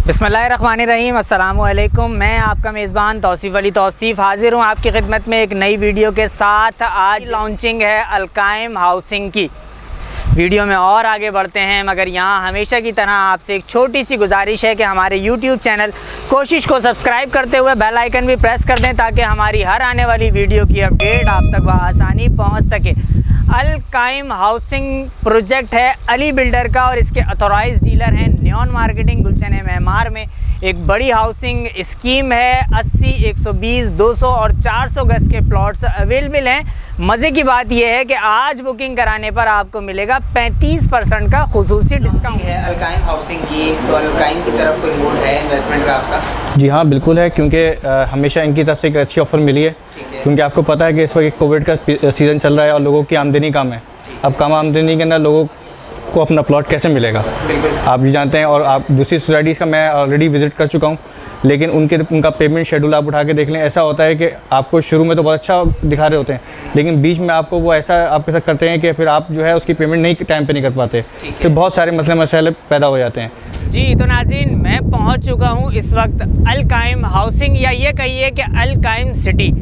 बिस्मिल्लाहिर्रहमानिर्रहीम, अस्सलामुअलैकुम। मैं आपका मेज़बान तौसीफ़ अली तौसीफ़ हाज़िर हूँ आपकी खिदमत में एक नई वीडियो के साथ। आज लॉन्चिंग है अल-काइम हाउसिंग की। वीडियो में और आगे बढ़ते हैं, मगर यहाँ हमेशा की तरह आपसे एक छोटी सी गुजारिश है कि हमारे यूट्यूब चैनल कोशिश को सब्सक्राइब करते हुए बेल आइकन भी प्रेस कर दें ताकि हमारी हर आने वाली वीडियो की अपडेट आप तक बआसानी पहुँच सके। अल-काइम हाउसिंग प्रोजेक्ट है अली बिल्डर का और इसके ऑथोराइज्ड डीलर हैं नियॉन मार्केटिंग गुलशन मेमार में। एक बड़ी हाउसिंग स्कीम है। 80, 120, 200 और 400 गज के प्लॉट्स अवेलेबल हैं। मज़े की बात यह है कि आज बुकिंग कराने पर आपको मिलेगा 35% का खुसूसी डिस्काउंट है अल-काइम हाउसिंग की। तो अल-काइम की तरफ कोई मूड है इन्वेस्टमेंट का आपका? जी हाँ, बिल्कुल है, क्योंकि हमेशा इनकी तरफ से एक अच्छी ऑफ़र मिली है। क्योंकि आपको पता है कि इस वक्त कोविड का सीज़न चल रहा है और लोगों की आमदनी कम है। अब कम आमदनी के अंदर लोगों को अपना प्लॉट कैसे मिलेगा, आप भी जानते हैं। और आप दूसरी सोसाइटीज़ का मैं ऑलरेडी विज़िट कर चुका हूँ, लेकिन उनका पेमेंट शेड्यूल आप उठा के देख लें। ऐसा होता है कि आपको शुरू में तो बहुत अच्छा दिखा रहे होते हैं, लेकिन बीच में आपको वो ऐसा आपके साथ करते हैं कि फिर आप जो है उसकी पेमेंट नहीं टाइम पे नहीं कर पाते, फिर बहुत सारे मसले पैदा हो जाते हैं। जी तो नाज़रीन, मैं पहुंच चुका हूं इस वक्त अल-काइम हाउसिंग, या ये कहिए कि अल-काइम सिटी।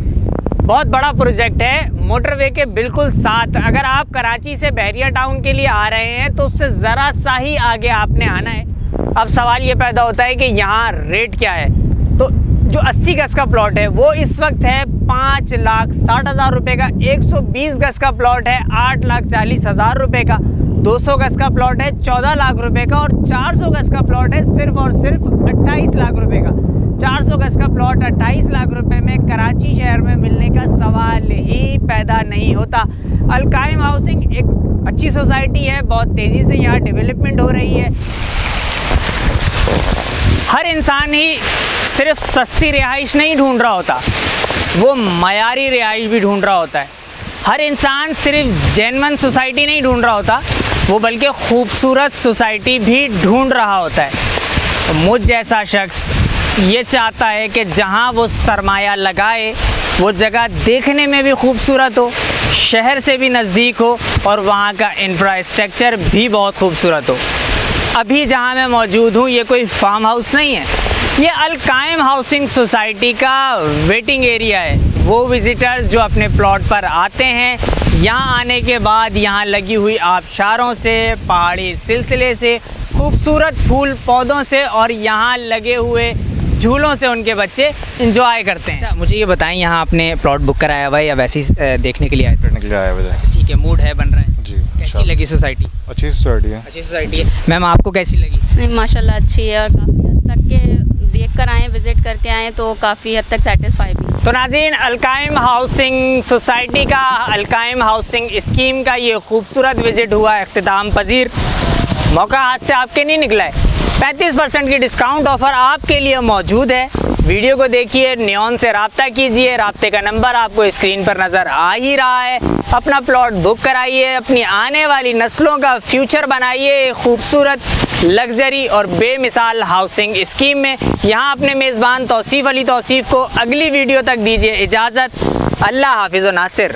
बहुत बड़ा प्रोजेक्ट है, मोटरवे के बिल्कुल साथ। अगर आप कराची से बहरिया टाउन के लिए आ रहे हैं तो उससे ज़रा सा ही आगे आपने आना है। अब सवाल ये पैदा होता है कि यहाँ रेट क्या है। तो जो 80 गज का प्लॉट है वो इस वक्त है 5,60,000 रुपये का। 120 गज का प्लॉट है 8,40,000 रुपये का। 200 गज का प्लॉट है 14 लाख रुपए का और 400 गज का प्लॉट है सिर्फ और सिर्फ 28 लाख रुपए का। 400 गज का प्लॉट 28 लाख रुपए में कराची शहर में मिलने का सवाल ही पैदा नहीं होता। अल-काइम हाउसिंग एक अच्छी सोसाइटी है, बहुत तेज़ी से यहाँ डेवलपमेंट हो रही है। हर इंसान ही सिर्फ सस्ती रिहाइश नहीं ढूंढ रहा होता, वो मयारी रिहाइश भी ढूंढ रहा होता है। हर इंसान सिर्फ जेन्युइन सोसाइटी नहीं ढूंढ रहा होता, वो बल्कि खूबसूरत सोसाइटी भी ढूंढ रहा होता है। तो मुझ जैसा शख्स ये चाहता है कि जहां वो सरमाया लगाए वो जगह देखने में भी खूबसूरत हो, शहर से भी नज़दीक हो और वहां का इंफ्रास्ट्रक्चर भी बहुत खूबसूरत हो। अभी जहां मैं मौजूद हूं ये कोई फार्म हाउस नहीं है, ये अल-काइम हाउसिंग सोसाइटी का वेटिंग एरिया है। वो विज़िटर्स जो अपने प्लॉट पर आते हैं, यहाँ आने के बाद यहाँ लगी हुई आबशारों से, पहाड़ी सिलसिले से, खूबसूरत फूल पौधों से और यहाँ लगे हुए झूलों से उनके बच्चे इंजॉय करते हैं। अच्छा, मुझे ये बताएं, यहाँ आपने प्लॉट बुक कराया हुआ है या वैसे ही देखने के लिए आए? देखने के लिए आया हुआ है। अच्छा ठीक है, मूड है, बन रहा है जी। कैसी लगी सोसाइटी? अच्छी सोसाइटी है। अच्छी सोसाइटी है। मैम आपको कैसी लगी? माशाल्लाह अच्छी है और काफ़ी हद तक के देख कर आए, विज़िट करके आए तो काफ़ी हद तक सेटिस्फाई भी। तो नाज़रीन, अल-काइम हाउसिंग सोसाइटी का, अल-काइम हाउसिंग स्कीम का ये खूबसूरत विज़िट हुआ इख्तिताम पजीर। मौका हाथ से आपके नहीं निकला है। 35% की डिस्काउंट ऑफ़र आपके लिए मौजूद है। वीडियो को देखिए, नियॉन से रब्ता कीजिए। रब्ते का नंबर आपको स्क्रीन पर नज़र आ ही रहा है। अपना प्लॉट बुक कराइए, अपनी आने वाली नस्लों का फ्यूचर बनाइए खूबसूरत लग्जरी और बेमिसाल हाउसिंग स्कीम में। यहाँ अपने मेज़बान तौसीफ़ अली तौसीफ़ को अगली वीडियो तक दीजिए इजाज़त। अल्लाह हाफिज़ व नासिर।